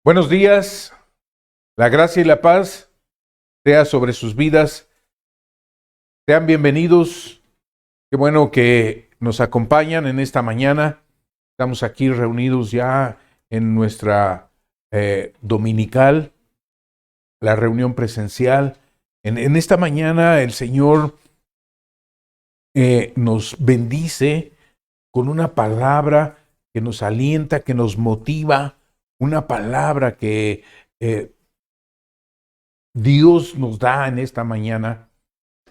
Buenos días, la gracia y la paz sea sobre sus vidas. Sean bienvenidos. Qué bueno que nos acompañan en esta mañana. Estamos aquí reunidos ya en nuestra dominical, la reunión presencial. En esta mañana el Señor nos bendice con una palabra que nos alienta, que nos motiva, una palabra que Dios nos da en esta mañana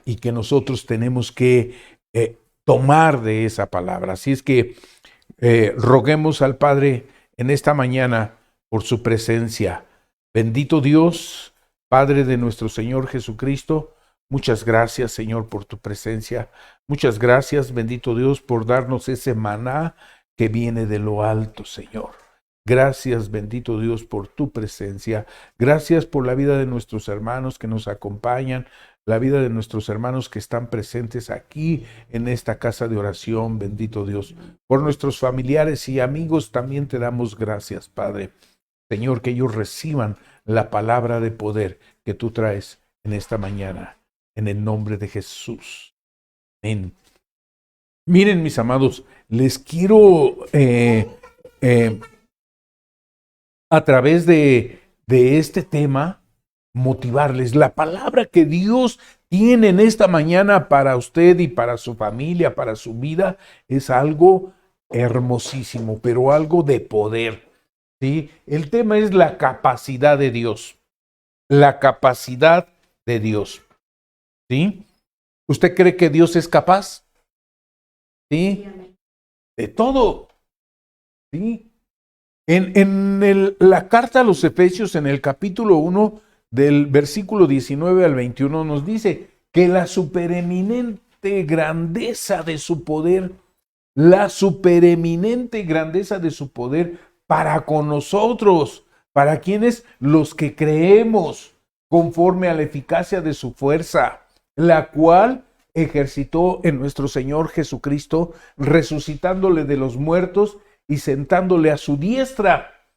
y que nosotros tenemos que tomar de esa palabra. Así es que roguemos al Padre en esta mañana por su presencia. Bendito Dios, Padre de nuestro Señor Jesucristo, muchas gracias, Señor, por tu presencia. Muchas gracias, bendito Dios, por darnos ese maná que viene de lo alto, Señor. Gracias, bendito Dios, por tu presencia. Gracias por la vida de nuestros hermanos que nos acompañan, la vida de nuestros hermanos que están presentes aquí en esta casa de oración, bendito Dios. Por nuestros familiares y amigos también te damos gracias, Padre. Señor, que ellos reciban la palabra de poder que tú traes en esta mañana, en el nombre de Jesús. Amén. Miren, mis amados, les quiero a través de este tema motivarles. La palabra que Dios tiene en esta mañana para usted y para su familia, para su vida, es algo hermosísimo, pero algo de poder, ¿sí? El tema es la capacidad de Dios. La capacidad de Dios, ¿sí? ¿Usted cree que Dios es capaz? ¿Sí? De todo, ¿sí? En la carta a los Efesios, en el capítulo 1, del versículo 19 al 21, nos dice que la supereminente grandeza de su poder, para con nosotros, para quienes los que creemos, conforme a la eficacia de su fuerza, la cual ejercitó en nuestro Señor Jesucristo, resucitándole de los muertos y sentándole a su diestra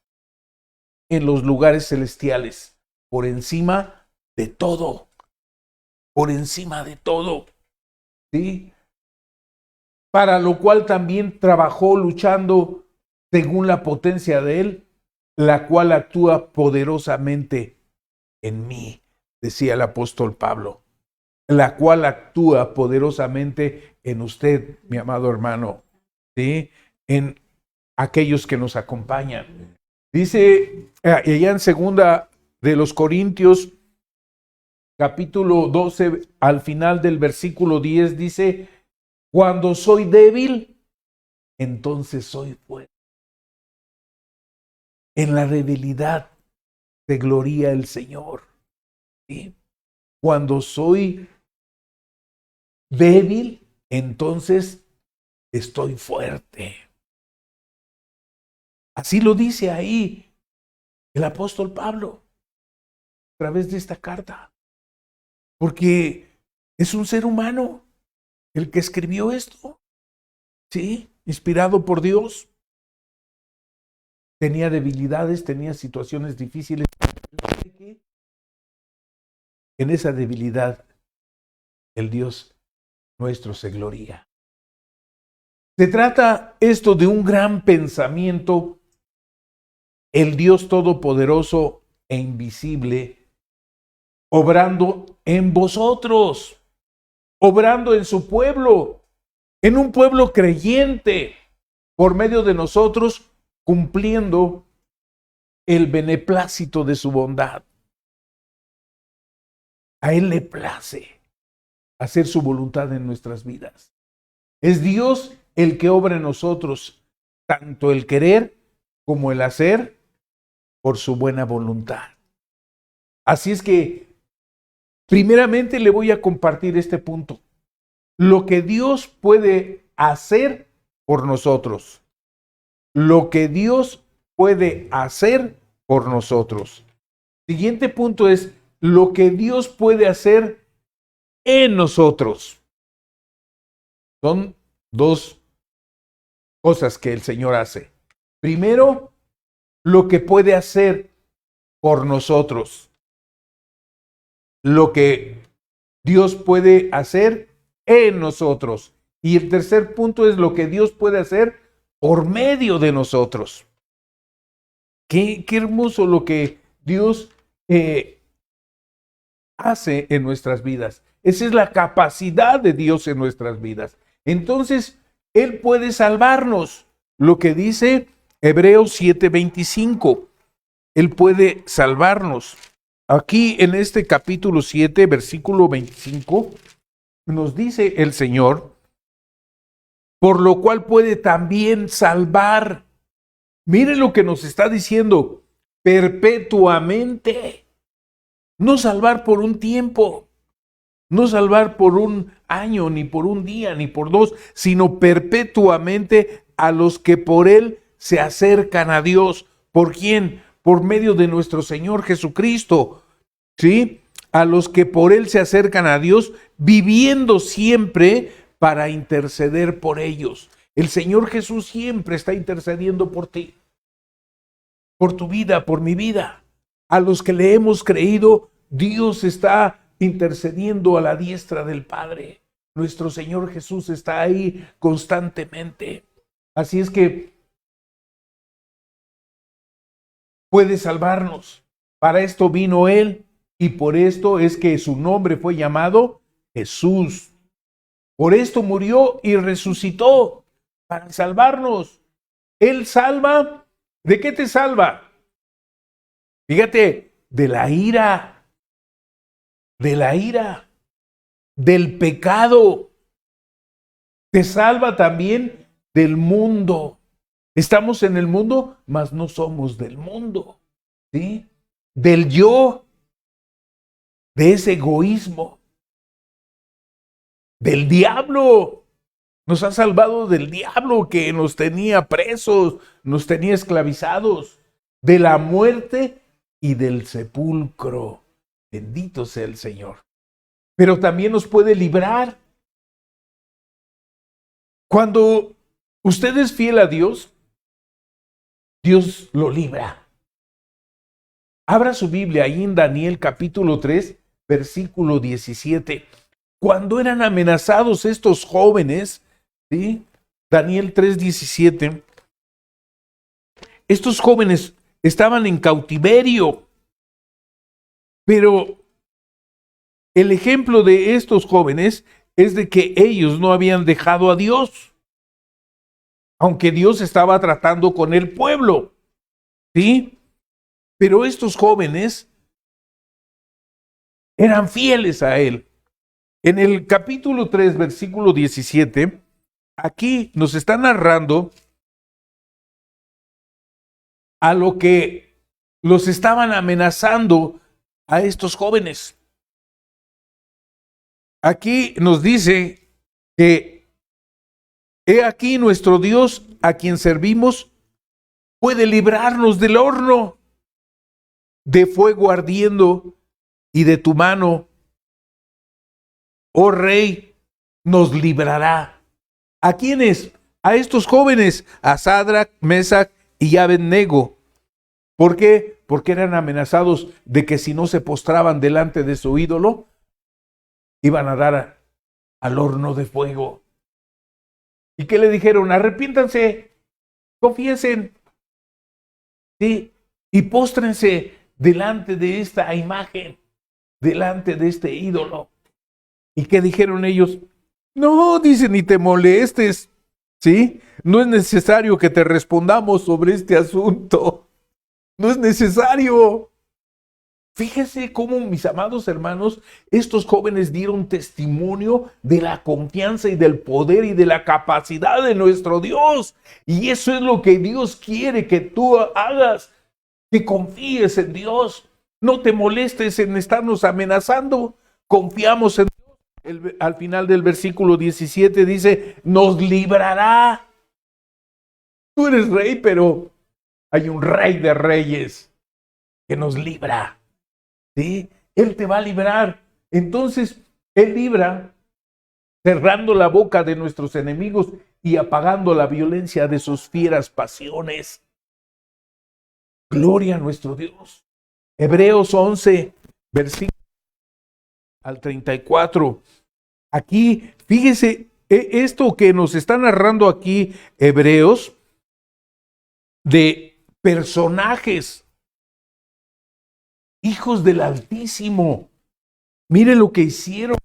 en los lugares celestiales, por encima de todo, ¿sí? Para lo cual también trabajó luchando según la potencia de él, la cual actúa poderosamente en mí, decía el apóstol Pablo, la cual actúa poderosamente en usted, mi amado hermano, ¿sí? En aquellos que nos acompañan. Dice allá en segunda de los Corintios, capítulo 12, al final del versículo 10, dice, cuando soy débil, entonces soy fuerte. En la debilidad se gloría el Señor. ¿Sí? Cuando soy débil, entonces estoy fuerte. Así lo dice ahí el apóstol Pablo a través de esta carta. Porque es un ser humano el que escribió esto. Sí, inspirado por Dios. Tenía debilidades, tenía situaciones difíciles. En esa debilidad, el Dios nuestro se gloria. Se trata esto de un gran pensamiento. El Dios todopoderoso e invisible, obrando en vosotros, obrando en su pueblo, en un pueblo creyente, por medio de nosotros, cumpliendo el beneplácito de su bondad. A Él le place hacer su voluntad en nuestras vidas. Es Dios el que obra en nosotros, tanto el querer como el hacer, por su buena voluntad. Así es que, primeramente le voy a compartir este punto. Lo que Dios puede hacer por nosotros. Lo que Dios puede hacer por nosotros. Siguiente punto es lo que Dios puede hacer en nosotros. Son dos cosas que el Señor hace. Primero, lo que puede hacer por nosotros. Lo que Dios puede hacer en nosotros. Y el tercer punto es lo que Dios puede hacer por medio de nosotros. Qué hermoso lo que Dios hace en nuestras vidas. Esa es la capacidad de Dios en nuestras vidas. Entonces, Él puede salvarnos. Lo que dice Hebreos 7:25. Él puede salvarnos. Aquí en este capítulo 7, versículo 25, nos dice el Señor, por lo cual puede también salvar. Miren lo que nos está diciendo, perpetuamente. No salvar por un tiempo, no salvar por un año, ni por un día, ni por dos, sino perpetuamente a los que por Él se acercan a Dios. ¿Por quién? Por medio de nuestro Señor Jesucristo, ¿sí? A los que por Él se acercan a Dios, viviendo siempre para interceder por ellos. El Señor Jesús siempre está intercediendo por ti, por tu vida, por mi vida. A los que le hemos creído, Dios está intercediendo a la diestra del Padre. Nuestro Señor Jesús está ahí constantemente. Así es que puede salvarnos. Para esto vino Él y por esto es que su nombre fue llamado Jesús. Por esto murió y resucitó para salvarnos. Él salva. ¿De qué te salva? Fíjate, de la ira, del pecado. Te salva también del mundo. Estamos en el mundo, mas no somos del mundo, ¿sí? Del yo, de ese egoísmo, del diablo. Nos ha salvado del diablo que nos tenía presos, nos tenía esclavizados, de la muerte y del sepulcro. Bendito sea el Señor. Pero también nos puede librar. Cuando usted es fiel a Dios, Dios lo libra. Abra su Biblia ahí en Daniel capítulo 3, versículo 17. Cuando eran amenazados estos jóvenes, ¿sí? Daniel 3:17. Estos jóvenes estaban en cautiverio, pero el ejemplo de estos jóvenes es de que ellos no habían dejado a Dios, aunque Dios estaba tratando con el pueblo, ¿sí? Pero estos jóvenes eran fieles a Él. En el capítulo 3, versículo 17, aquí nos está narrando a lo que los estaban amenazando a estos jóvenes. Aquí nos dice que he aquí nuestro Dios a quien servimos puede librarnos del horno de fuego ardiendo y de tu mano, oh rey, nos librará. ¿A quiénes? A estos jóvenes, a Sadrac, Mesac y Abednego. ¿Por qué? Porque eran amenazados de que si no se postraban delante de su ídolo, iban a dar al horno de fuego. ¿Y qué le dijeron? Arrepiéntanse, confiesen, ¿sí? Y póstrense delante de esta imagen, delante de este ídolo. ¿Y qué dijeron ellos? No, dicen, ni te molestes, ¿sí? No es necesario que te respondamos sobre este asunto. No es necesario. Fíjese cómo, mis amados hermanos, estos jóvenes dieron testimonio de la confianza y del poder y de la capacidad de nuestro Dios. Y eso es lo que Dios quiere que tú hagas, que confíes en Dios. No te molestes en estarnos amenazando. Confiamos en Dios. Al final del versículo 17 dice, nos librará. Tú eres rey, pero hay un rey de reyes que nos libra. ¿Sí? Él te va a librar. Entonces, Él libra cerrando la boca de nuestros enemigos y apagando la violencia de sus fieras pasiones. Gloria a nuestro Dios. Hebreos 11, versículo al 34. Aquí, fíjese, esto que nos está narrando aquí Hebreos, de personajes, hijos del Altísimo. Mire lo que hicieron.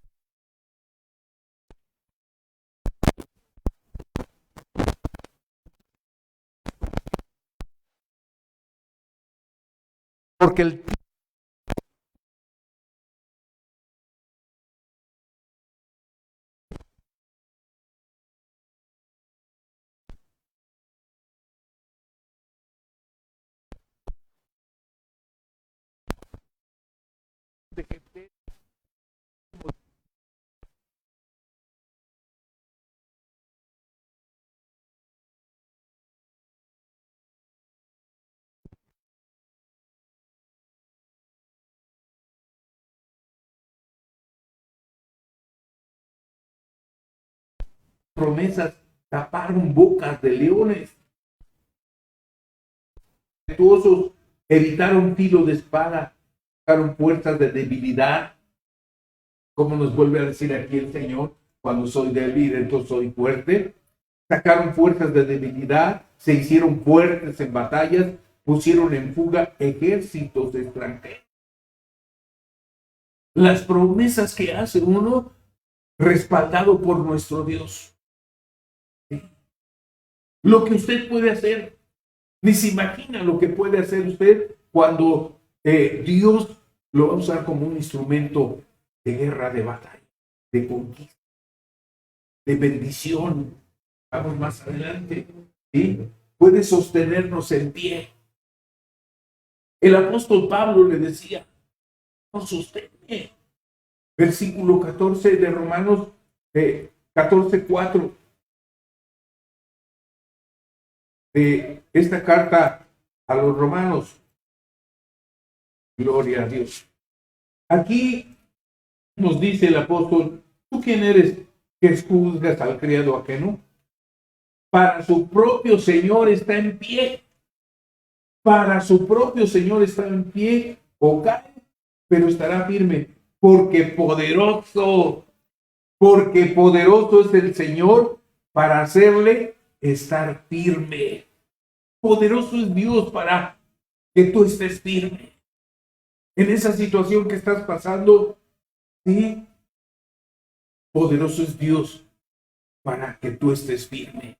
Porque el promesas taparon bocas de leones. Evitaron filo de espada, sacaron puertas de debilidad. Como nos vuelve a decir aquí el Señor, cuando soy débil, entonces soy fuerte. Sacaron fuerzas de debilidad, se hicieron fuertes en batallas, pusieron en fuga ejércitos extranjeros. Las promesas que hace uno respaldado por nuestro Dios. Lo que usted puede hacer, ni se imagina lo que puede hacer usted cuando Dios lo va a usar como un instrumento de guerra, de batalla, de conquista, de bendición. Vamos más adelante. ¿Sí? Puede sostenernos en pie. El apóstol Pablo le decía, no sostente. Versículo 14 de Romanos 14:4 de esta carta a los romanos. Gloria a Dios. Aquí nos dice el apóstol, ¿tú quién eres que juzgas al criado ajeno? Para su propio Señor está en pie. Para su propio Señor está en pie o cae, pero estará firme, porque poderoso es el Señor para hacerle estar firme. Poderoso es Dios para que tú estés firme. En esa situación que estás pasando, sí, poderoso es Dios para que tú estés firme.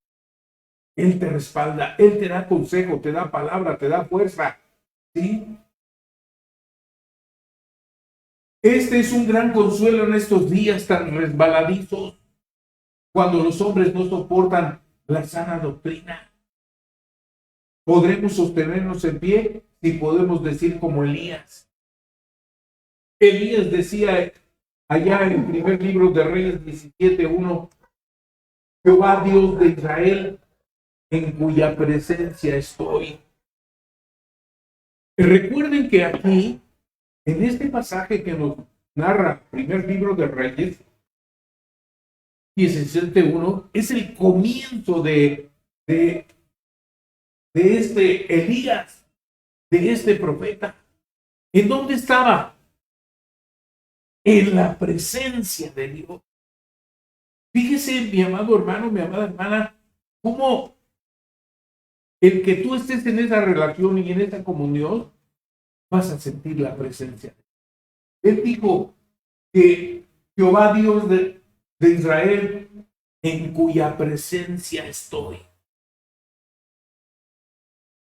Él te respalda, Él te da consejo, te da palabra, te da fuerza. ¿Sí? Este es un gran consuelo en estos días tan resbaladizos, cuando los hombres no soportan la sana doctrina. Podremos sostenernos en pie si podemos decir como Elías. Elías decía allá en el primer libro de Reyes 17:1, Jehová Dios de Israel, en cuya presencia estoy. Recuerden que aquí, en este pasaje que nos narra el primer libro de Reyes 17:1, es el comienzo de este Elías, de este profeta. ¿En dónde estaba? En la presencia de Dios. Fíjese, mi amado hermano, mi amada hermana, cómo el que tú estés en esa relación y en esa comunión, vas a sentir la presencia. Él dijo que Jehová Dios de Israel, en cuya presencia estoy.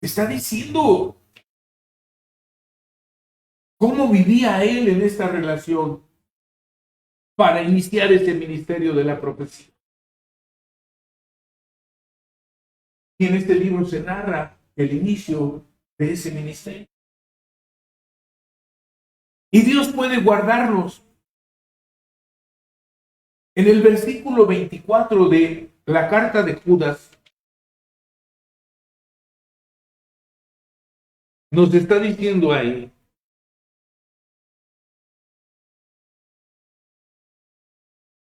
Está diciendo cómo vivía él en esta relación para iniciar este ministerio de la profecía. Y en este libro se narra el inicio de ese ministerio. Y Dios puede guardarnos. En el versículo 24 de la carta de Judas, nos está diciendo ahí,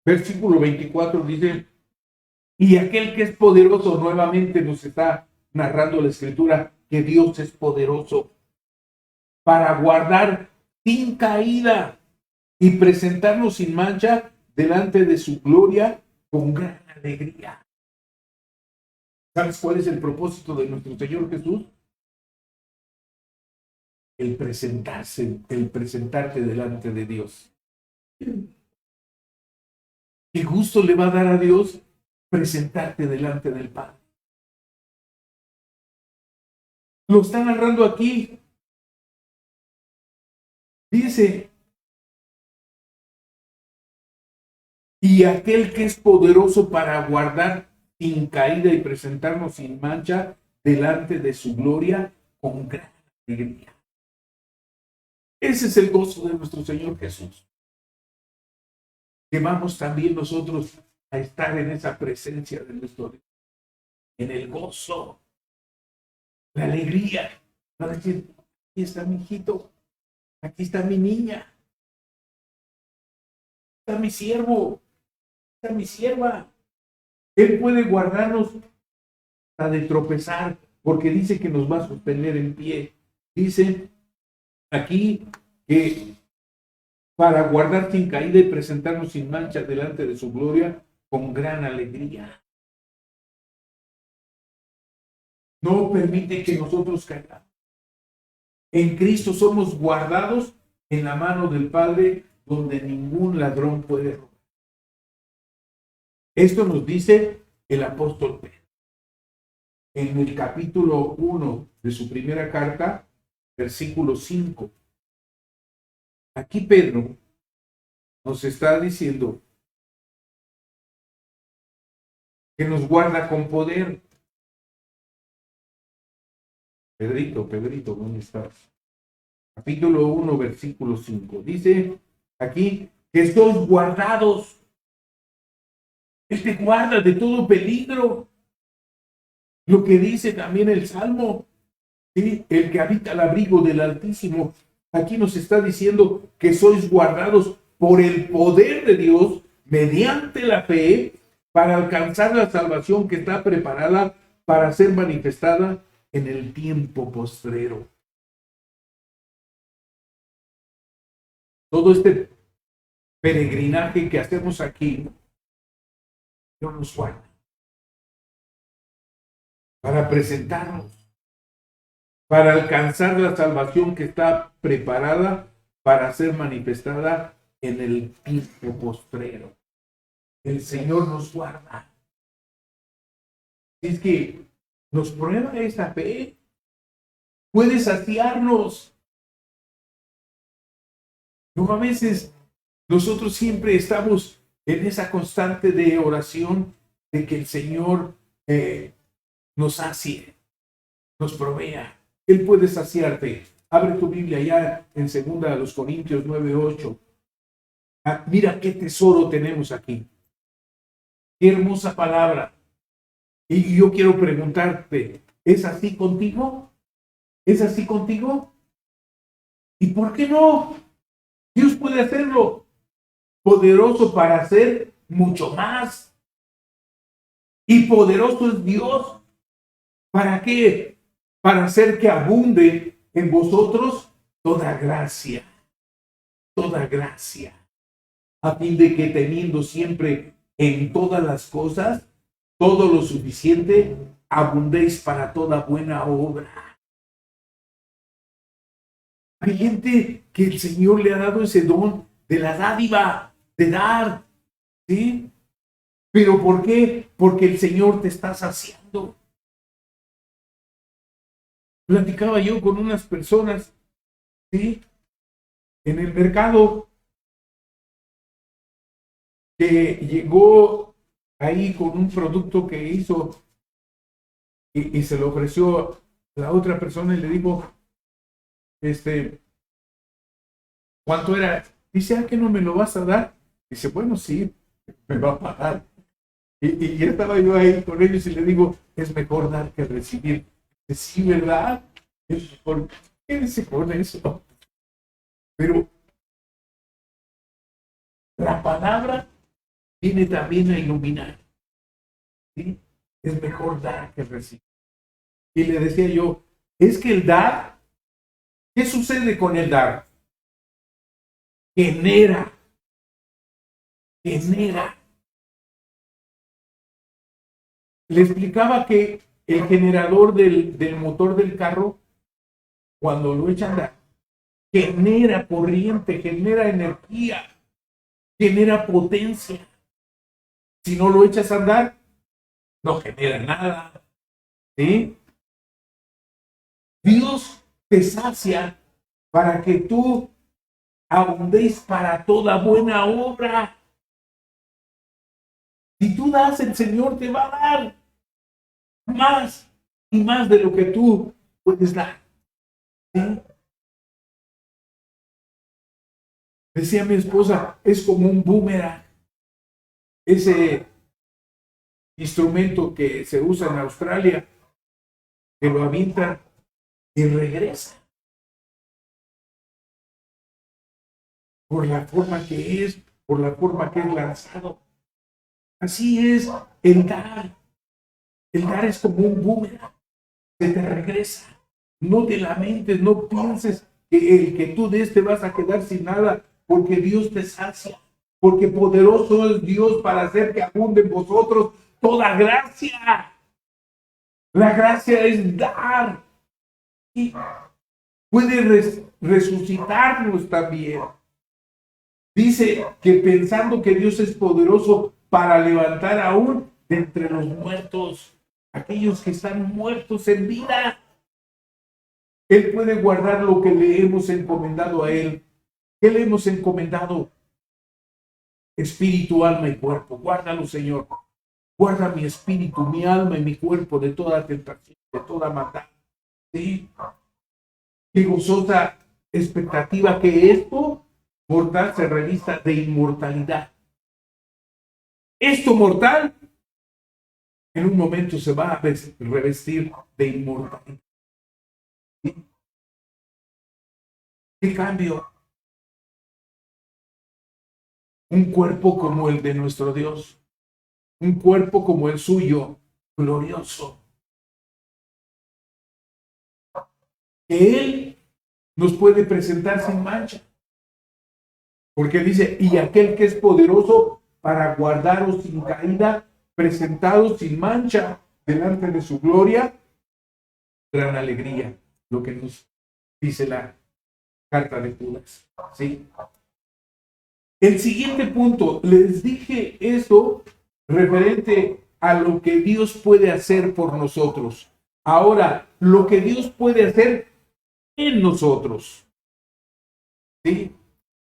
versículo 24 dice, y aquel que es poderoso, nuevamente nos está narrando la escritura, que Dios es poderoso. para guardar sin caída y presentarnos sin mancha delante de su gloria con gran alegría. ¿Sabes cuál es el propósito de nuestro Señor Jesús? El presentarse, el presentarte delante de Dios. ¿Qué gusto le va a dar a Dios presentarte delante del Padre? Lo está narrando aquí. Dice, y aquel que es poderoso para guardar sin caída y presentarnos sin mancha delante de su gloria con gran alegría. Ese es el gozo de nuestro Señor Jesús. Que vamos también nosotros a estar en esa presencia de nuestro Dios, en el gozo, la alegría. Para decir, aquí está mi hijito, aquí está mi niña, está mi siervo, está mi sierva. Él puede guardarnos hasta de tropezar, porque dice que nos va a sostener en pie. Dice aquí que para guardar sin caída y presentarnos sin mancha delante de su gloria con gran alegría. No permite que nosotros caigamos. En Cristo somos guardados en la mano del Padre, donde ningún ladrón puede robar. Esto nos dice el apóstol Pedro. En el capítulo 1 de su primera carta, versículo 5. Aquí Pedro nos está diciendo que nos guarda con poder. Pedrito, ¿dónde estás? Capítulo 1, versículo 5. Dice aquí que sois guardados. Él te guarda de todo peligro. Lo que dice también el Salmo, ¿sí? El que habita al abrigo del Altísimo. Aquí nos está diciendo que sois guardados por el poder de Dios mediante la fe para alcanzar la salvación que está preparada para ser manifestada en el tiempo postrero. Todo este peregrinaje que hacemos aquí, Dios nos guarda para presentarnos, para alcanzar la salvación que está preparada para ser manifestada en el tiempo postrero. El Señor nos guarda. Es que nos prueba esa fe. Puede saciarnos. No, a veces nosotros siempre estamos en esa constante de oración de que el Señor nos sacie, nos provea. Él puede saciarte. Abre tu Biblia ya en 2 Corintios 9:8. Mira qué tesoro tenemos aquí. Qué hermosa palabra. Y yo quiero preguntarte, ¿es así contigo? ¿Es así contigo? ¿Y por qué no? Dios puede hacerlo. Poderoso para hacer mucho más. Y poderoso es Dios. ¿Para qué? Para hacer que abunde en vosotros toda gracia. Toda gracia. A fin de que teniendo siempre en todas las cosas todo lo suficiente, abundéis para toda buena obra. Hay gente que el Señor le ha dado ese don de la dádiva, de dar, ¿sí? ¿Pero por qué? Porque el Señor te está saciando. Platicaba yo con unas personas, ¿sí? En el mercado, que llegó ahí con un producto que hizo y se lo ofreció a la otra persona y le dijo, ¿cuánto era? Dice, ¿que no me lo vas a dar? Dice, bueno, sí, me va a pagar. Y ya estaba yo ahí con ellos y le digo, es mejor dar que recibir. Dice, sí, ¿verdad? Es mejor. Quédese con eso. Pero la palabra viene también a iluminar. ¿Sí? Es mejor dar que recibir. Y le decía yo, es que el dar ¿Qué sucede con el dar? Genera. Le explicaba que el generador del motor del carro, cuando lo echa a andar, genera corriente, genera energía, genera potencia. Si no lo echas a andar, no genera nada. ¿Sí? Dios te sacia para que tú abundéis para toda buena obra. Si tú das, el Señor te va a dar más y más de lo que tú puedes dar. ¿Sí? Decía mi esposa, es como un boomerang. Ese instrumento que se usa en Australia, que lo avientan y regresa. Por la forma que es, por la forma que es lanzado. Así es el dar. El dar es como un boomerang. Se te regresa. No te lamentes, no pienses que el que tú des te vas a quedar sin nada, porque Dios te sacia. Porque poderoso es Dios para hacer que abunde en vosotros toda gracia. La gracia es dar. Y puede resucitarnos también. Dice que pensando que Dios es poderoso para levantar aún de entre los muertos, aquellos que están muertos en vida. Él puede guardar lo que le hemos encomendado a Él. ¿Qué le hemos encomendado? Espíritu, alma y cuerpo. Guárdalo, Señor. Guarda mi espíritu, mi alma y mi cuerpo de toda tentación, de toda maldad. ¿Sí? Qué gozosa expectativa que esto mortal se revista de inmortalidad. Esto mortal en un momento se va a revestir de inmortalidad. ¿Sí? ¿Qué cambio? Un cuerpo como el de nuestro Dios, un cuerpo como el suyo, glorioso. Que Él nos puede presentar sin mancha. Porque dice, y aquel que es poderoso para guardaros sin caída, presentados sin mancha delante de su gloria, gran alegría, lo que nos dice la carta de Judas. ¿Sí? El siguiente punto, les dije eso referente a lo que Dios puede hacer por nosotros. Ahora, lo que Dios puede hacer en nosotros. ¿Sí?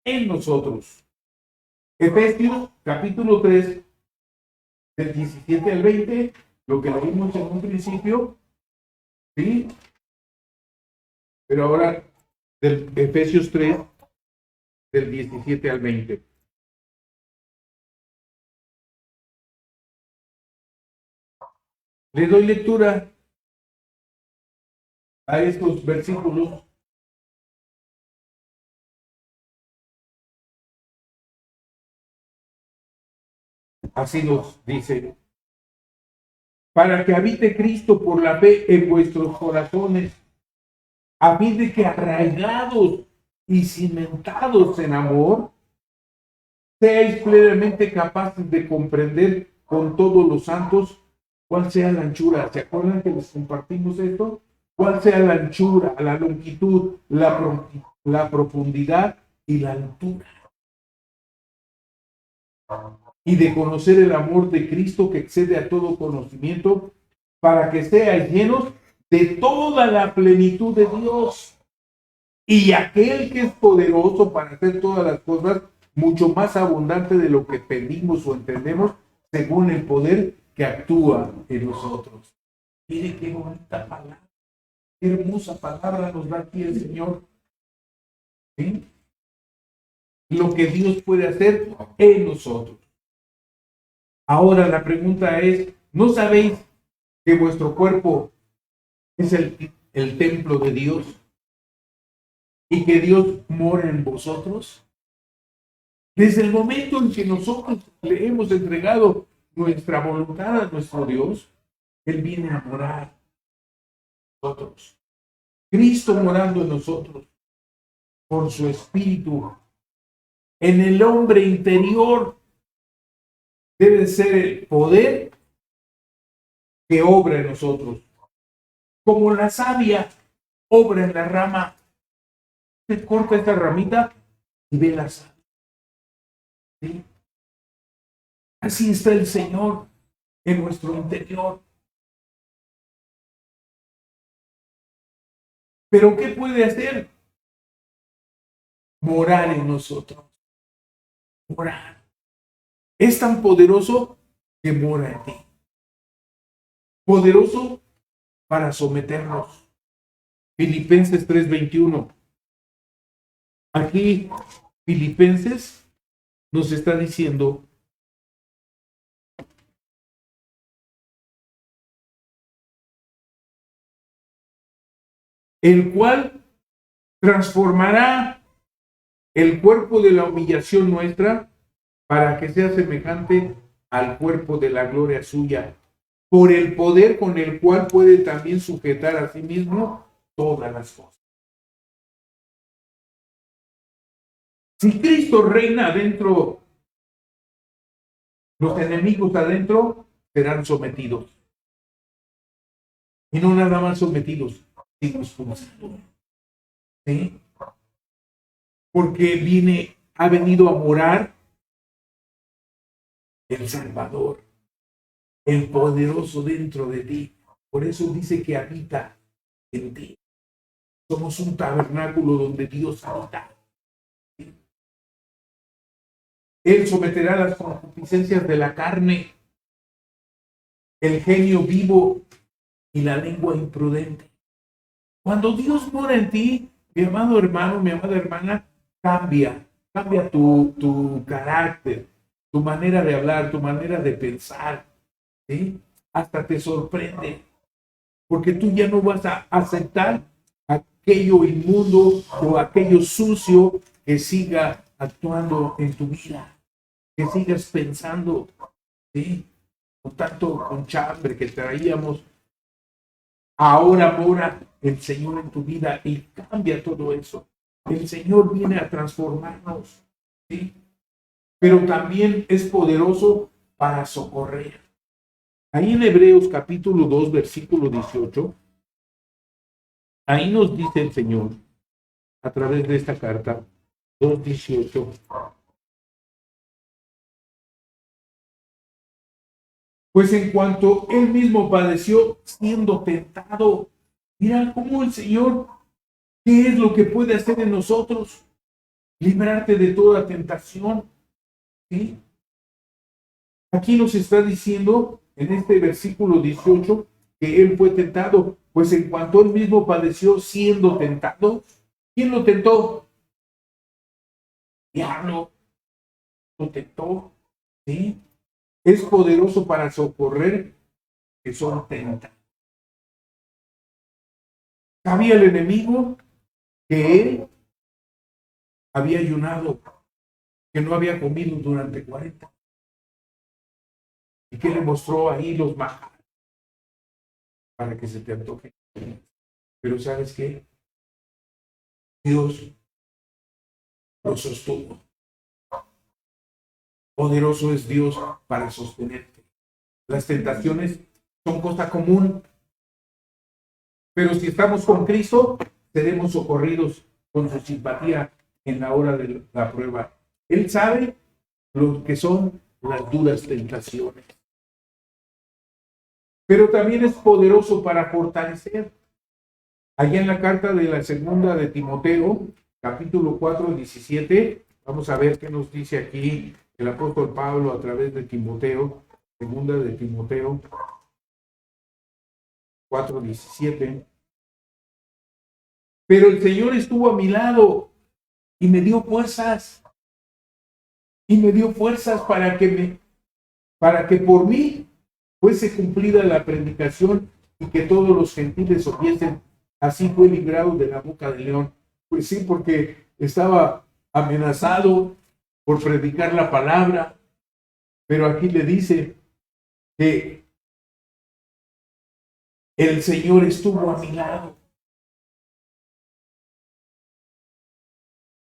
En nosotros. Efesios capítulo 3, del 17 al 20, lo que leímos en un principio. ¿Sí? Pero ahora, del Efesios 3, del 17 al 20. Le doy lectura a estos versículos. Así nos dice: para que habite Cristo por la fe en vuestros corazones, a fin de que arraigados y cimentados en amor, seáis plenamente capaces de comprender con todos los santos cuál sea la anchura. ¿Se acuerdan que les compartimos esto? Cuál sea la anchura, la longitud, la profundidad y la altura. Y de conocer el amor de Cristo que excede a todo conocimiento, para que seáis llenos de toda la plenitud de Dios. Y aquel que es poderoso para hacer todas las cosas mucho más abundante de lo que pedimos o entendemos, según el poder que actúa en nosotros. Mire qué bonita palabra, qué hermosa palabra nos da aquí el Señor. ¿Sí? Lo que Dios puede hacer en nosotros. Ahora la pregunta es, ¿no sabéis que vuestro cuerpo es el templo de Dios y que Dios mora en vosotros? Desde el momento en que nosotros le hemos entregado nuestra voluntad a nuestro Dios, Él viene a morar en nosotros. Cristo morando en nosotros. con su espíritu. En el hombre interior debe ser el poder que obra en nosotros. Como la savia obra en la rama. Se corta esta ramita y ve la savia. ¿Sí? Así está el Señor en nuestro interior. ¿Pero qué puede hacer? Morar en nosotros. Morar. Es tan poderoso que mora en ti. Poderoso para someternos. Filipenses 3:21. Aquí Filipenses nos está diciendo el cual transformará el cuerpo de la humillación nuestra para que sea semejante al cuerpo de la gloria suya, por el poder con el cual puede también sujetar a sí mismo todas las cosas. Si Cristo reina adentro, los enemigos adentro serán sometidos. Y no nada más sometidos, sino expulsados. ¿Sí? Porque ha venido a morar el Salvador, el poderoso dentro de ti. Por eso dice que habita en ti. Somos un tabernáculo donde Dios habita. Él someterá las concupiscencias de la carne, el genio vivo y la lengua imprudente. Cuando Dios mora en ti, mi amado hermano, mi amada hermana, cambia tu carácter, tu manera de hablar, tu manera de pensar, ¿sí? Hasta te sorprende, porque tú ya no vas a aceptar aquello inmundo o aquello sucio que siga actuando en tu vida, que sigas pensando, ¿sí? Con tanto conchambre que traíamos. Ahora mora el Señor en tu vida y cambia todo eso. El Señor viene a transformarnos, ¿sí? Pero también es poderoso para socorrer. Ahí en Hebreos capítulo 2, versículo 18, ahí nos dice el Señor, a través de esta carta, 2:18. Pues en cuanto él mismo padeció siendo tentado, mira cómo el Señor, ¿qué es lo que puede hacer en nosotros? Librarte de toda tentación. ¿Sí? Aquí nos está diciendo en este versículo 18 que él fue tentado, pues en cuanto él mismo padeció siendo tentado, ¿quién lo tentó? Diablo lo tentó. ¿Sí? Es poderoso para socorrer que son tentados. Sabía el enemigo que él había ayunado, que no había comido durante 40. Y que le mostró ahí los majares para que se te antoje. Pero ¿sabes qué? Dios lo sostuvo. Poderoso es Dios para sostenerte. Las tentaciones son cosa común, pero si estamos con Cristo, seremos socorridos con su simpatía en la hora de la prueba. Él sabe lo que son las duras tentaciones, pero también es poderoso para fortalecer. Allá en la carta de la segunda de Timoteo, capítulo 4:17, vamos a ver qué nos dice aquí el apóstol Pablo a través de Timoteo, segunda de Timoteo 4:17. Pero el Señor estuvo a mi lado y me dio fuerzas, para que por mí fuese cumplida la predicación y que todos los gentiles oyesen. Así fue librado de la boca del león. Pues sí, porque estaba amenazado por predicar la palabra, pero aquí le dice que el Señor estuvo a mi lado.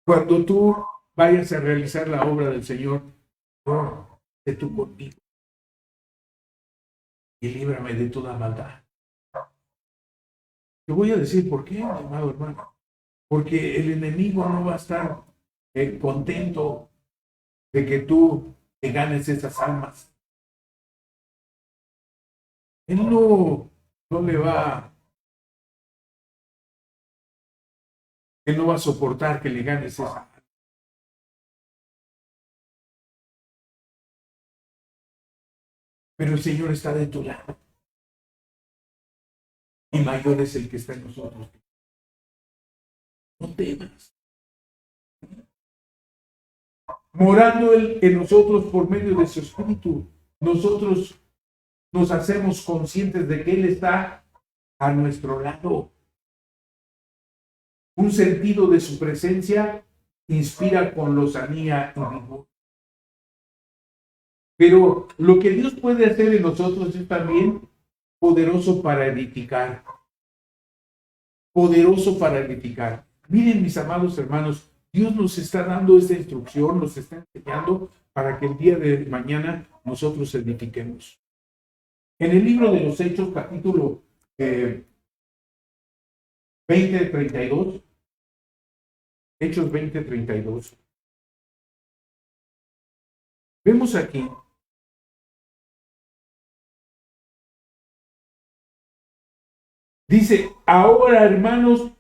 Cuando tú vayas a realizar la obra del Señor, oh, sé tú conmigo y líbrame de toda maldad. Te voy a decir por qué, mi amado hermano. Porque el enemigo no va a estar contento de que tú te ganes esas almas. Él no le va, él no va a soportar que le ganes esas almas. Pero el Señor está de tu lado. Y mayor es el que está en nosotros. No temas. Morando Él en nosotros por medio de su Espíritu, nosotros nos hacemos conscientes de que Él está a nuestro lado. Un sentido de su presencia inspira con lozanía y vigor. Pero lo que Dios puede hacer en nosotros es también poderoso para edificar. Poderoso para edificar. Miren, mis amados hermanos, Dios nos está dando esta instrucción, nos está enseñando para que el día de mañana nosotros edifiquemos. En el libro de los Hechos, capítulo 20:32, Hechos 20:32, vemos aquí dice, ahora hermanos,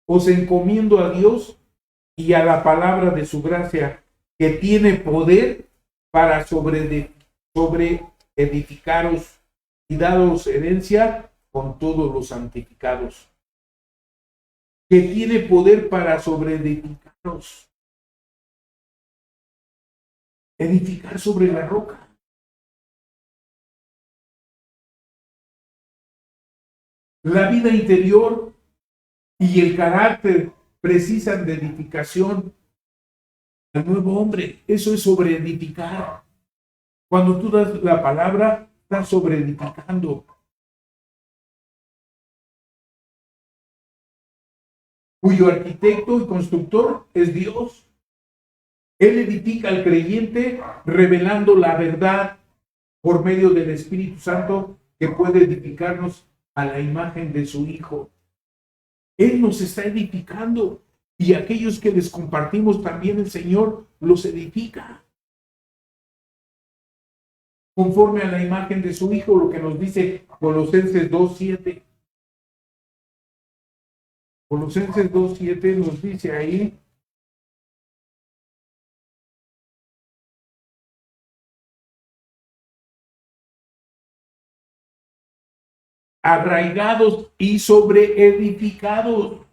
os encomiendo a Dios y a la palabra de su gracia, que tiene poder para sobre edificaros y daros herencia con todos los santificados. Que tiene poder para sobre edificaros. Edificar sobre la roca. La vida interior y el carácter precisan de edificación al nuevo hombre. Eso es sobre edificar. Cuando tú das la palabra, estás sobre edificando. Cuyo arquitecto y constructor es Dios. Él edifica al creyente revelando la verdad por medio del Espíritu Santo que puede edificarnos a la imagen de su Hijo. Él nos está edificando y aquellos que les compartimos también el Señor los edifica. Conforme a la imagen de su Hijo, lo que nos dice Colosenses 2:7. Colosenses 2:7 nos dice ahí, arraigados y sobreedificados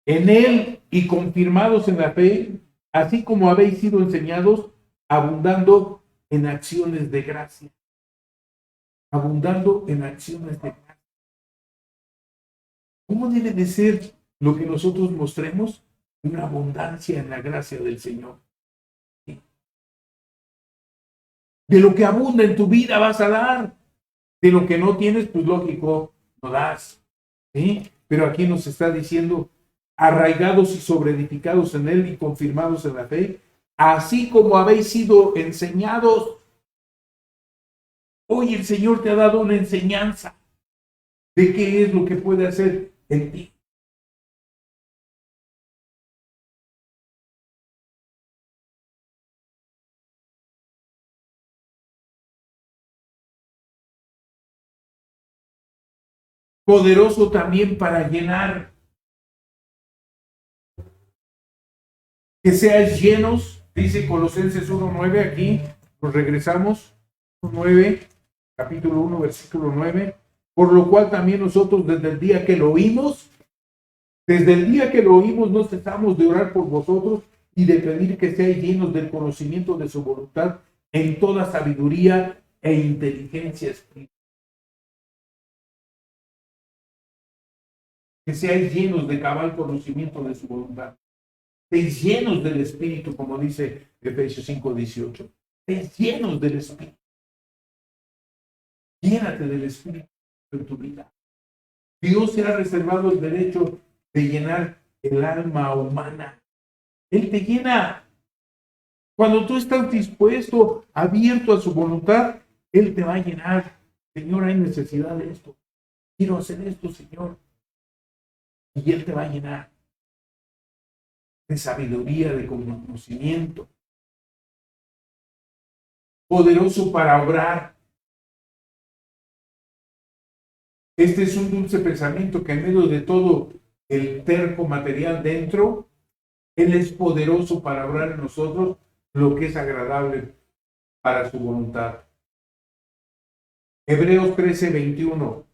en Él y confirmados en la fe, así como habéis sido enseñados, abundando en acciones de gracia. Abundando en acciones de gracia. ¿Cómo debe de ser lo que nosotros mostremos? Una abundancia en la gracia del Señor. De lo que abunda en tu vida vas a dar. De lo que no tienes, pues lógico, no das. ¿Sí? Pero aquí nos está diciendo, arraigados y sobreedificados en Él y confirmados en la fe, así como habéis sido enseñados. Hoy el Señor te ha dado una enseñanza de qué es lo que puede hacer en ti. Poderoso también para llenar. Que seáis llenos, dice Colosenses 1:9 aquí, nos regresamos, 9, capítulo 1, versículo 9, por lo cual también nosotros desde el día que lo oímos, no cesamos de orar por vosotros y de pedir que seáis llenos del conocimiento de su voluntad en toda sabiduría e inteligencia espiritual. Que seáis llenos de cabal conocimiento de su voluntad. Estéis llenos del Espíritu, como dice Efesios 5:18. Estéis llenos del Espíritu. Llénate del Espíritu en tu vida. Dios te ha reservado el derecho de llenar el alma humana. Él te llena. Cuando tú estás dispuesto, abierto a su voluntad, Él te va a llenar. Señor, hay necesidad de esto. Quiero hacer esto, Señor. Y Él te va a llenar de sabiduría, de conocimiento. Poderoso para obrar. Este es un dulce pensamiento que en medio de todo el terco material dentro, Él es poderoso para obrar en nosotros lo que es agradable para su voluntad. Hebreos 13:21.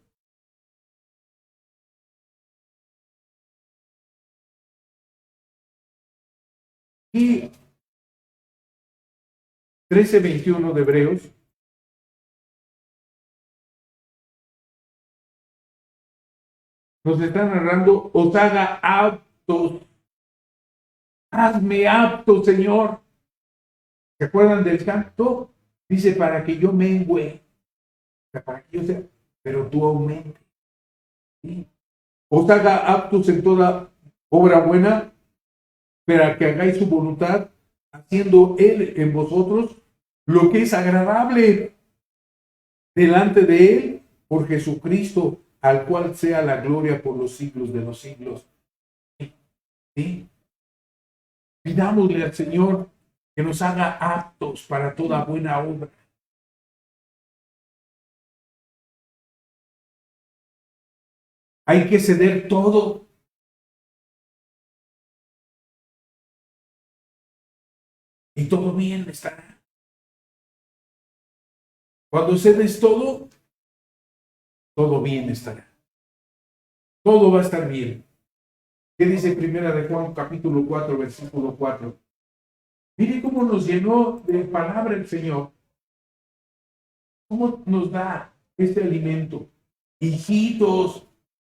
Y 13:21 de Hebreos nos está narrando: os haga aptos, hazme apto, Señor. ¿Se acuerdan del canto? Dice, para que yo mengüe, para que yo sea, pero tú aumentes. ¿Sí? Os haga aptos en toda obra buena, para que hagáis su voluntad, haciendo Él en vosotros lo que es agradable delante de Él, por Jesucristo, al cual sea la gloria por los siglos de los siglos. ¿Sí? Pidámosle al Señor que nos haga aptos para toda buena obra. Hay que ceder todo. Y todo bien estará. Cuando cedes todo, todo bien estará. Todo va a estar bien. ¿Qué dice Primera de Juan, capítulo 4, versículo 4? Mire cómo nos llenó de palabra el Señor. ¿Cómo nos da este alimento? Hijitos,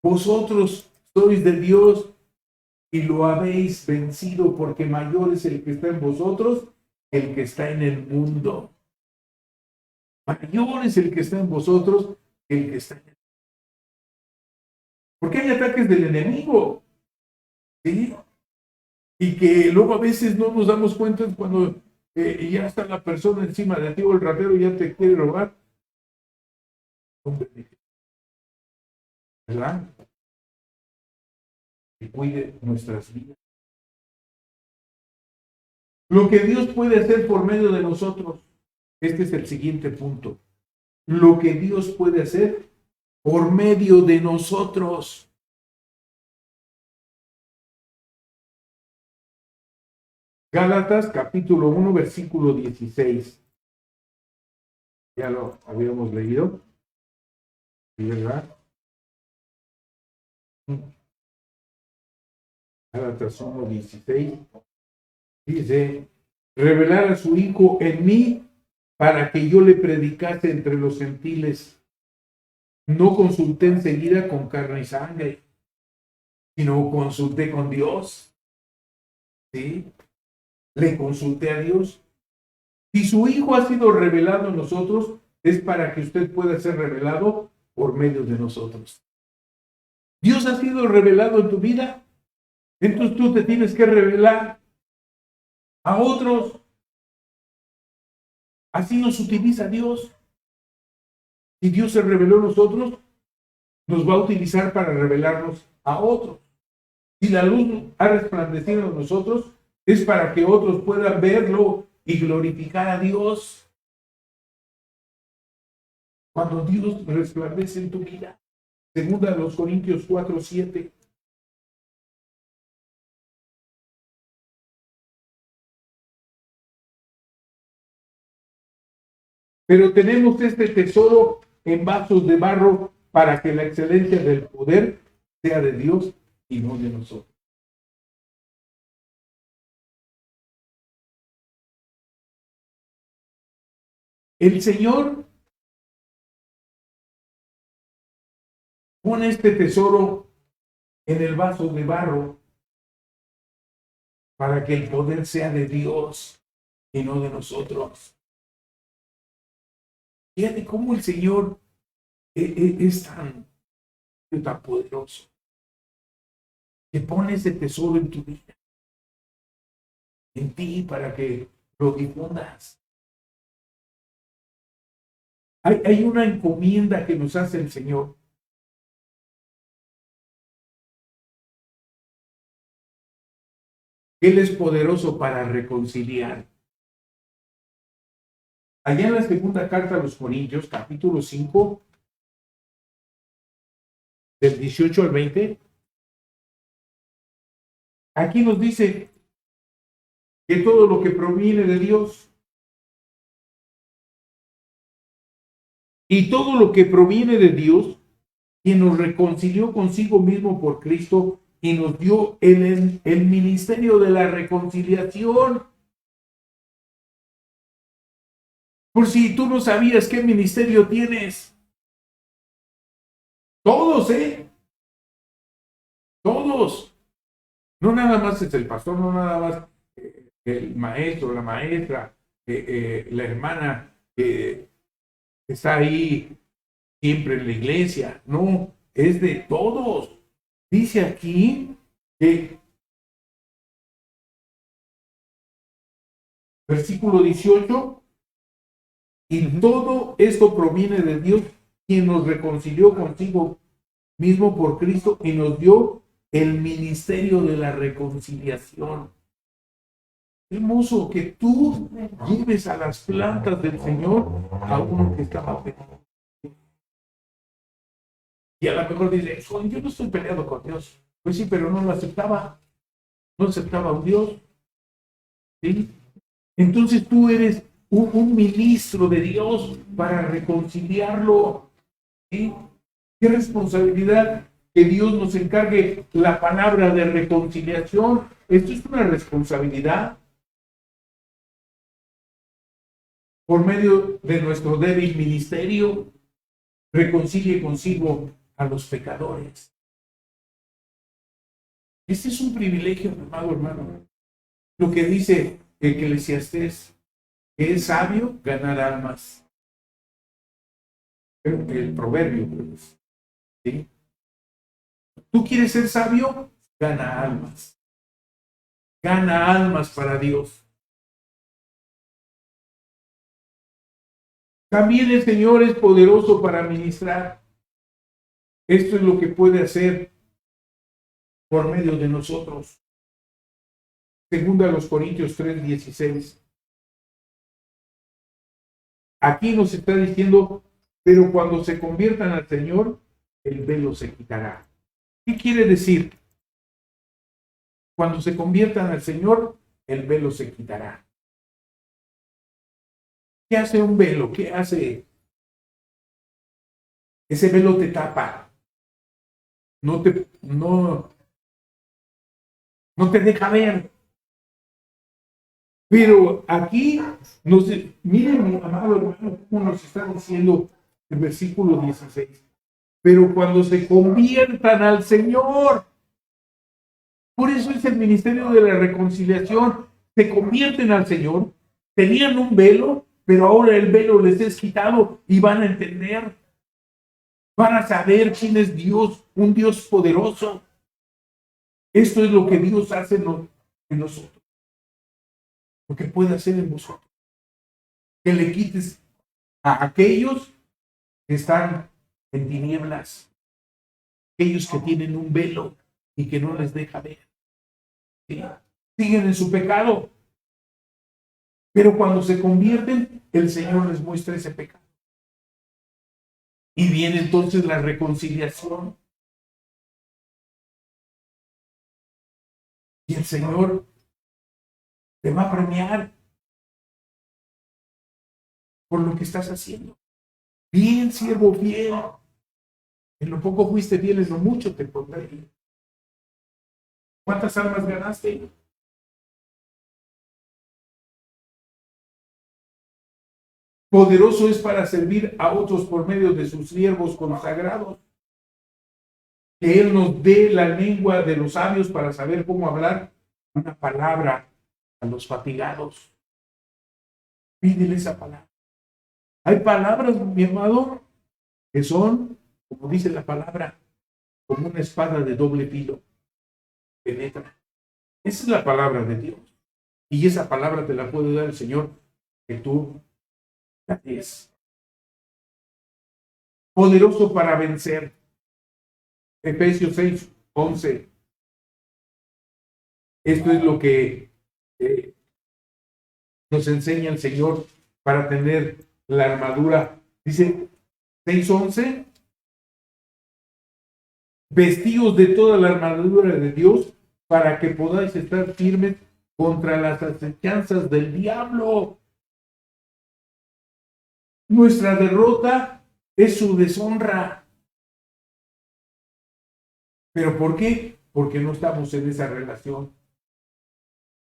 vosotros sois de Dios y lo habéis vencido, porque mayor es el que está en vosotros que el que está en el mundo. Mayor es el que está en vosotros que el que está en el mundo. Porque hay ataques del enemigo, ¿sí? Y que luego a veces no nos damos cuenta cuando ya está la persona encima de ti o el ratero ya te quiere robar. ¿Verdad? Que cuide nuestras vidas. Lo que Dios puede hacer por medio de nosotros. Este es el siguiente punto. Lo que Dios puede hacer por medio de nosotros. Gálatas capítulo 1, versículo 16. Ya lo habíamos leído. ¿Sí, verdad? Gálatas 1, 16. Dice, revelar a su Hijo en mí para que yo le predicase entre los gentiles. No consulté enseguida con carne y sangre, sino consulté con Dios. ¿Sí? Le consulté a Dios. Si su Hijo ha sido revelado en nosotros, es para que usted pueda ser revelado por medio de nosotros. Dios ha sido revelado en tu vida, entonces tú te tienes que revelar a otros. Así nos utiliza Dios. Si Dios se reveló a nosotros, nos va a utilizar para revelarnos a otros. Si la luz ha resplandecido en nosotros, es para que otros puedan verlo y glorificar a Dios. Cuando Dios resplandece en tu vida. Segunda de los Corintios 4, 7. Pero tenemos este tesoro en vasos de barro para que la excelencia del poder sea de Dios y no de nosotros. El Señor pone este tesoro en el vaso de barro para que el poder sea de Dios y no de nosotros. Fíjate cómo el Señor es tan poderoso. que pone ese tesoro en tu vida, en ti, para que lo difundas. Hay una encomienda que nos hace el Señor. Él es poderoso para reconciliar. Allá en la segunda carta a los Corintios, capítulo 5, del 18 al 20, aquí nos dice que todo lo que proviene de Dios y todo lo que proviene de Dios, quien nos reconcilió consigo mismo por Cristo y nos dio el ministerio de la reconciliación. Por si tú no sabías qué ministerio tienes. Todos, todos. No nada más es el pastor, no nada más el maestro, la maestra, la hermana que está ahí siempre en la iglesia. No, es de todos. Dice aquí que, versículo 18, y todo esto proviene de Dios, quien nos reconcilió consigo mismo por Cristo y nos dio el ministerio de la reconciliación. Hermoso que tú lleves a las plantas del Señor a uno que estaba peleado. Y a lo mejor dice, yo no estoy peleado con Dios. Pues sí, pero no lo aceptaba. No aceptaba a un Dios. ¿Sí? Entonces tú eres un ministro de Dios para reconciliarlo. ¿Sí? Qué responsabilidad que Dios nos encargue la palabra de reconciliación. Esto es una responsabilidad. Por medio de nuestro débil ministerio, reconcilie consigo a los pecadores. Este es un privilegio, amado hermano. Lo que dice Eclesiastés, que es sabio ganar almas. El proverbio, pues, ¿sí? ¿Tú quieres ser sabio? Gana almas. Gana almas para Dios. También el Señor es poderoso para ministrar. Esto es lo que puede hacer por medio de nosotros. Segunda a los Corintios 3:16. Aquí nos está diciendo, pero cuando se conviertan al Señor, el velo se quitará. ¿Qué quiere decir? Cuando se conviertan al Señor, el velo se quitará. ¿Qué hace un velo? ¿Qué hace? Ese velo te tapa. No te deja ver. Pero aquí, miren, mi amado hermano, cómo nos está diciendo el versículo 16. Pero cuando se conviertan al Señor, por eso es el ministerio de la reconciliación, se convierten al Señor, tenían un velo, pero ahora el velo les es quitado y van a entender, van a saber quién es Dios, un Dios poderoso. Esto es lo que Dios hace en nosotros, lo que puede hacer en vosotros. Que le quites a aquellos que están en tinieblas, aquellos que tienen un velo y que no les deja ver. ¿Sí? Siguen en su pecado, pero cuando se convierten, el Señor les muestra ese pecado. Y viene entonces la reconciliación. Y el Señor te va a premiar por lo que estás haciendo. Bien, siervo fiel. En lo poco fuiste fiel, en lo mucho te pondré. ¿Cuántas almas ganaste? Poderoso es para servir a otros por medio de sus siervos consagrados. Que Él nos dé la lengua de los sabios para saber cómo hablar una palabra a los fatigados. Pídele esa palabra. Hay palabras, mi amado, que son, como dice la palabra, como una espada de doble filo. penetra. Esa es la palabra de Dios. Y esa palabra te la puede dar el Señor, que tú la des. Poderoso para vencer. Efesios 6:11. Esto es lo que nos enseña el Señor para tener la armadura. Dice 6:11. Vestidos de toda la armadura de Dios para que podáis estar firmes contra las acechanzas del diablo. Nuestra derrota es su deshonra. ¿Pero por qué? Porque no estamos en esa relación.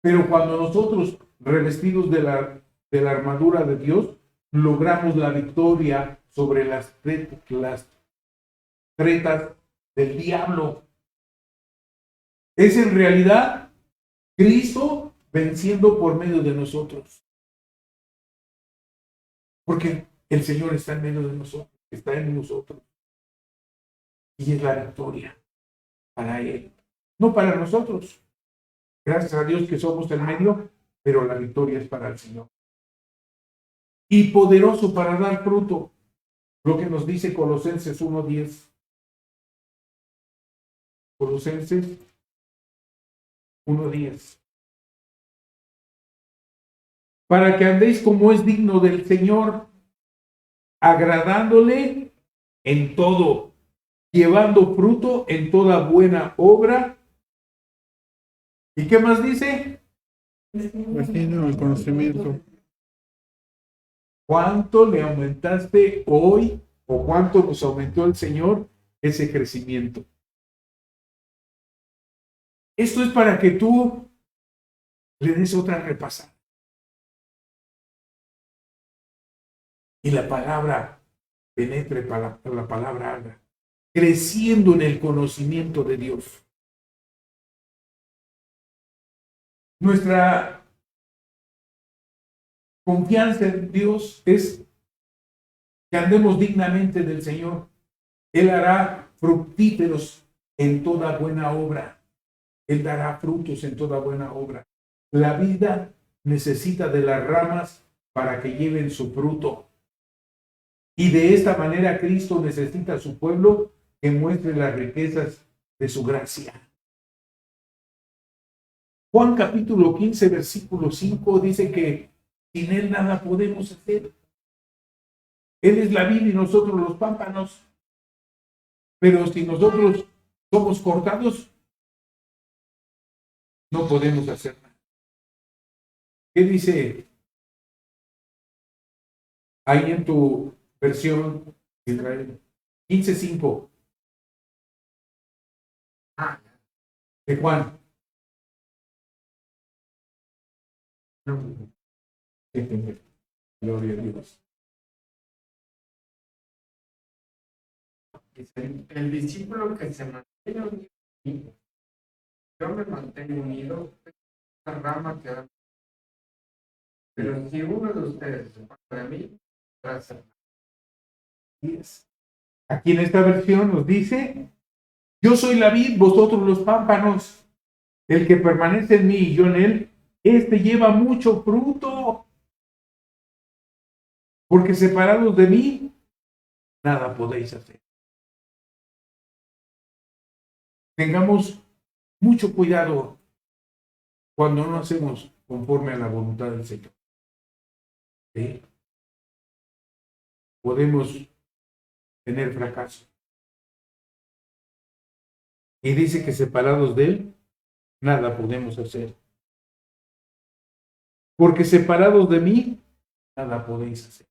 Pero cuando nosotros, revestidos de la armadura de Dios, logramos la victoria sobre las tretas del diablo. Es en realidad Cristo venciendo por medio de nosotros. Porque el Señor está en medio de nosotros, está en nosotros. Y es la victoria para Él, no para nosotros. Gracias a Dios que somos el medio, pero la victoria es para el Señor. Y poderoso para dar fruto, lo que nos dice Colosenses 1:10. Colosenses 1:10. Para que andéis como es digno del Señor, agradándole en todo, llevando fruto en toda buena obra. ¿Y qué más dice? Imagino el conocimiento. ¿Cuánto le aumentaste hoy o cuánto nos aumentó el Señor ese crecimiento? Esto es para que tú le des otra repasada. Y la palabra penetre para la palabra haga, creciendo en el conocimiento de Dios. Nuestra confianza en Dios es que andemos dignamente del Señor. Él hará fructíferos en toda buena obra. Él dará frutos en toda buena obra. La vida necesita de las ramas para que lleven su fruto. Y de esta manera Cristo necesita a su pueblo que muestre las riquezas de su gracia. Juan capítulo 15, versículo 5 dice que sin Él nada podemos hacer. Él es la vid y nosotros los pámpanos. Pero si nosotros somos cortados, no podemos hacer nada. ¿Qué dice ahí en tu versión, Israel? 15:5 de Juan. Gloria a Dios. El discípulo que se mantiene unido, yo me mantengo unido, esa rama que da. Pero si uno de ustedes se pasa de mí, gracias. Aquí en esta versión nos dice: yo soy la vid, vosotros los pámpanos. El que permanece en mí y yo en él, este lleva mucho fruto. Porque separados de mí, nada podéis hacer. Tengamos mucho cuidado cuando no hacemos conforme a la voluntad del Señor. ¿Sí? Podemos tener fracaso. Y dice que separados de Él, nada podemos hacer. Porque separados de mí, nada podéis hacer.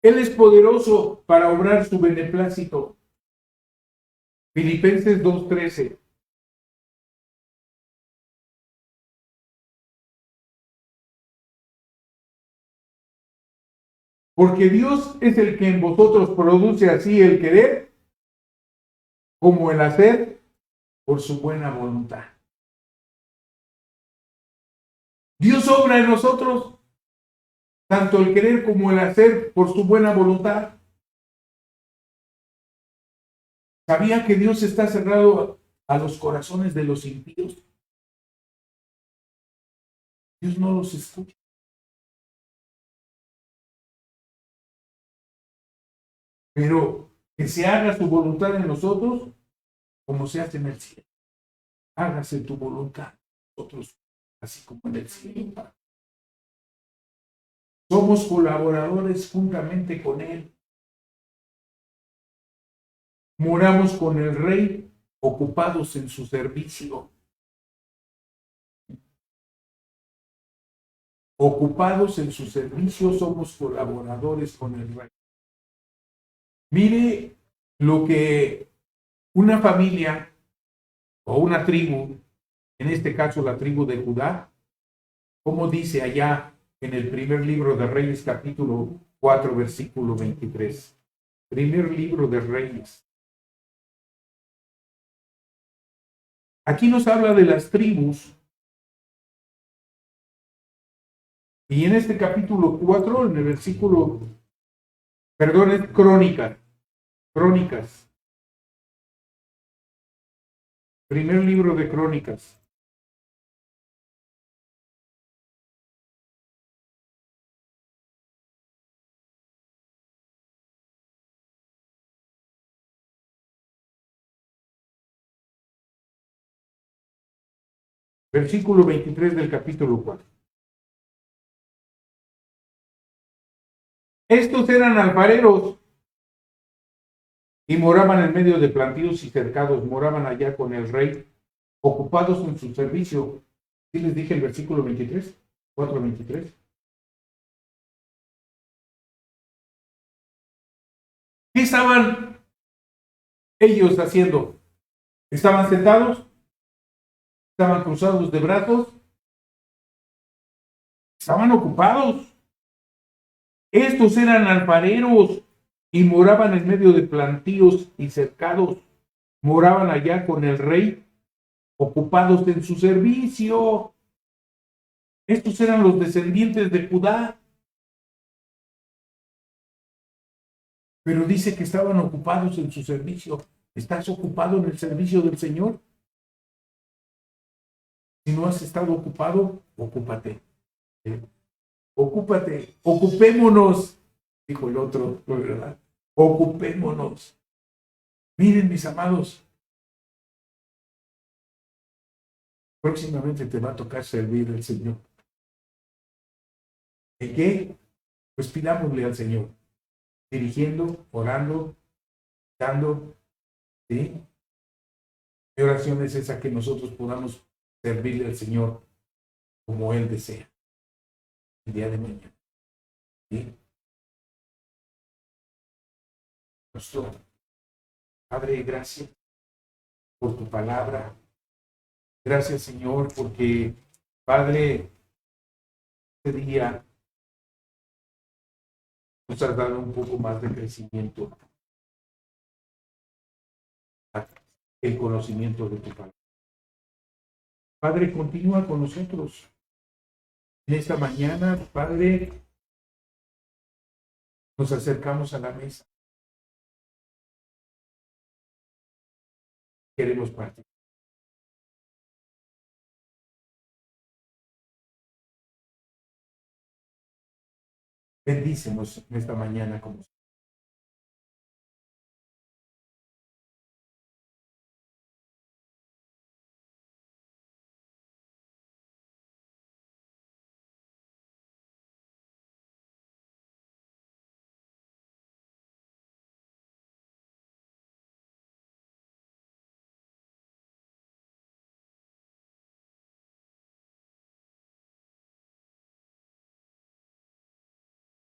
Él es poderoso para obrar su beneplácito. Filipenses 2:13. Porque Dios es el que en vosotros produce así el querer como el hacer por su buena voluntad. Dios obra en nosotros tanto el querer como el hacer por su buena voluntad. ¿Sabía que Dios está cerrado a los corazones de los impíos? Dios no los escucha. Pero que se haga su voluntad en nosotros como se hace en el cielo. Hágase tu voluntad en nosotros, así como en el cielo. Somos colaboradores juntamente con Él. Moramos con el Rey, ocupados en su servicio. Ocupados en su servicio, somos colaboradores con el Rey. Mire lo que una familia o una tribu, en este caso la tribu de Judá, como dice allá en el primer libro de Reyes, capítulo 4, versículo 23. Primer libro de Reyes. Aquí nos habla de las tribus. Y en este capítulo 4, en el versículo, perdón, es Crónicas. Crónicas. Primer libro de Crónicas. Versículo 23 del capítulo 4. Estos eran alfareros y moraban en medio de plantíos y cercados, moraban allá con el rey, ocupados en su servicio. ¿Sí les dije el versículo 23? 4:23. ¿Qué estaban ellos haciendo? ¿Estaban sentados? ¿Estaban cruzados de brazos? Estaban ocupados. Estos eran alfareros y moraban en medio de plantíos y cercados. Moraban allá con el rey, ocupados en su servicio. Estos eran los descendientes de Judá. Pero dice que estaban ocupados en su servicio. ¿Estás ocupado en el servicio del Señor? Si no has estado ocupado, ocúpate. Ocúpate, ocupémonos, dijo el otro, ¿verdad? Ocupémonos. Miren, mis amados, próximamente te va a tocar servir al Señor. ¿En qué? Pues pidámosle al Señor, dirigiendo, orando, dando, ¿sí? Mi oración es esa, que nosotros podamos servirle al Señor como Él desea el día de mañana. ¿Sí? Nuestro Padre, gracias por tu palabra. Gracias, Señor, porque, Padre, este día nos has dado un poco más de crecimiento, el conocimiento de tu palabra. Padre, continúa con nosotros en esta mañana. Padre, nos acercamos a la mesa. Queremos partir. Bendícenos en esta mañana como